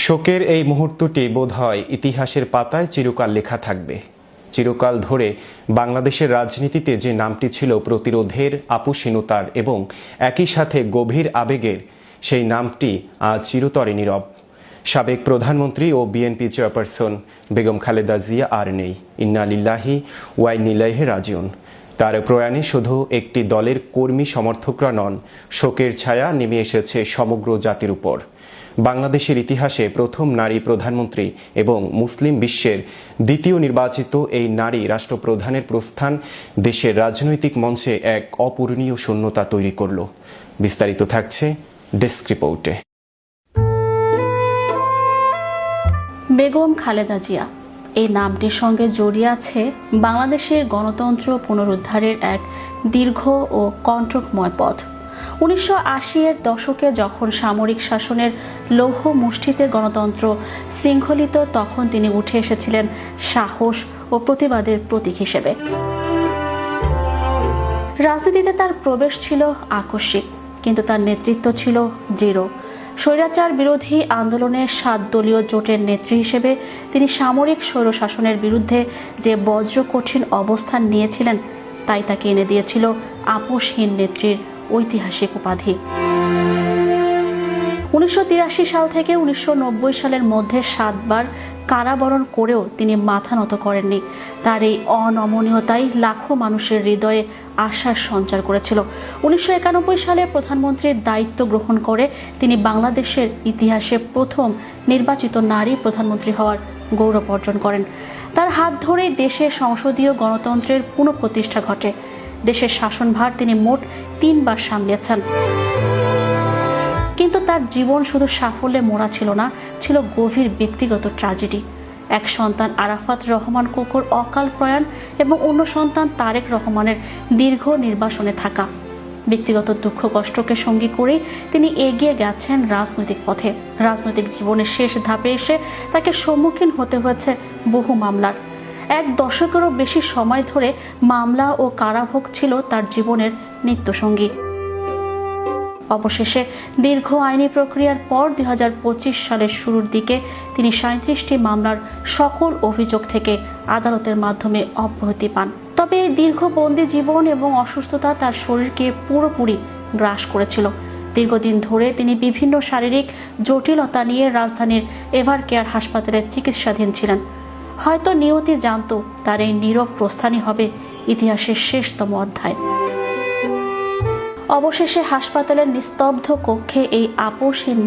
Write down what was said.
শোকের এই মুহূর্তটি বোধহয় ইতিহাসের পাতায় চিরকাল লেখা থাকবে। চিরকাল ধরে বাংলাদেশের রাজনীতিতে যে নামটি ছিল প্রতিরোধের, আপোষহীনতার এবং একই সাথে গভীর আবেগের, সেই নামটি আজ চিরতরে নীরব। সাবেক প্রধানমন্ত্রী ও বিএনপি চেয়ারপারসন বেগম খালেদা জিয়া আর নেই। ইন্না লিল্লাহি ওয়া ইন্না ইলাইহি রাজিউন। তার প্রয়াণে শুধু একটি দলের কর্মী সমর্থকরা নন, শোকের ছায়া নেমে এসেছে সমগ্র জাতির উপর। বাংলাদেশের ইতিহাসে প্রথম নারী প্রধানমন্ত্রী এবং মুসলিম বিশ্বের দ্বিতীয় নির্বাচিত এই নারী রাষ্ট্রপ্রধানের প্রস্থান দেশের রাজনৈতিক মঞ্চে এক অপূরণীয় শূন্যতা তৈরি করল। বিস্তারিত থাকছে ডেস্ক রিপোর্টে। বেগম খালেদা জিয়া এই নামটির সঙ্গে জড়িয়ে আছে বাংলাদেশের গণতন্ত্র পুনরুদ্ধারের এক দীর্ঘ ও কণ্টকময় পথ। 1980-এর দশকে যখন সামরিক শাসনের লৌহ মুষ্টিতে গণতন্ত্র শৃঙ্খলিত, তখন তিনি উঠে এসেছিলেন সাহস ও প্রতিবাদের প্রতীক হিসেবে। রাজনীতিতে তার প্রবেশ ছিল আকস্মিক, কিন্তু তার নেতৃত্ব ছিল দৃঢ়। স্বৈরাচার বিরোধী আন্দোলনের 7 দলীয় জোটের নেত্রী হিসেবে তিনি সামরিক স্বৈরশাসনের বিরুদ্ধে যে বজ্র কঠিন অবস্থান নিয়েছিলেন, তাই তাকে এনে দিয়েছিল আপোষহীন নেত্রীর ঐতিহাসিক উপাধি। 1983 সাল থেকে 1990 সালের মধ্যে 7 বার কারাবরণ করেও তিনি মাথা নত করেননি। তার এই অনমনীয়তাই লাখো মানুষের হৃদয়ে আশার সঞ্চার করেছিল। 1991 সালে প্রধানমন্ত্রীর দায়িত্ব গ্রহণ করে তিনি বাংলাদেশের ইতিহাসে প্রথম নির্বাচিত নারী প্রধানমন্ত্রী হওয়ার গৌরব অর্জন করেন। তার হাত ধরেই দেশের সংসদীয় গণতন্ত্রের পুনঃপ্রতিষ্ঠা ঘটে। দেশের শাসনভার তিনি মোট 3 বার সামলেছেন। কিন্তু তার জীবন শুধু সাফল্যে মোড়া ছিল না, ছিল গভীর ব্যক্তিগত ট্র্যাজেডি। এক সন্তান আরাফাত রহমান কোকোর অকাল প্রয়াণ এবং অন্য সন্তান তারেক রহমানের দীর্ঘ নির্বাসনে থাকা। ব্যক্তিগত দুঃখ কষ্টকে সঙ্গী করেই তিনি এগিয়ে গেছেন রাজনৈতিক পথে। রাজনৈতিক জীবনের শেষ ধাপে এসে তাকে সম্মুখীন হতে হয়েছে বহু মামলার। 1 দশকেরও বেশি সময় ধরে মামলা ও কারাভোগ ছিল তার জীবনের নিত্যসঙ্গী। অবশেষে দীর্ঘ আইনি প্রক্রিয়ার পর 2025 সালের শুরুর দিকে তিনি 37টি মামলার সকল অভিযোগ থেকে আদালতের মাধ্যমে অব্যাহতি পান। তবে এই দীর্ঘ বন্দি জীবন এবং অসুস্থতা তার শরীরকে পুরোপুরি গ্রাস করেছিল। দীর্ঘদিন ধরে তিনি বিভিন্ন শারীরিক জটিলতা নিয়ে রাজধানীর এভারকেয়ার হাসপাতালে চিকিৎসাধীন ছিলেন। হয়তো নিয়তি জানত তার এই নীরব প্রস্থানই হবে ইতিহাসের শেষতম অধ্যায়। অবশেষে হাসপাতালের নিস্তব্ধ কক্ষে এই আপোষহীন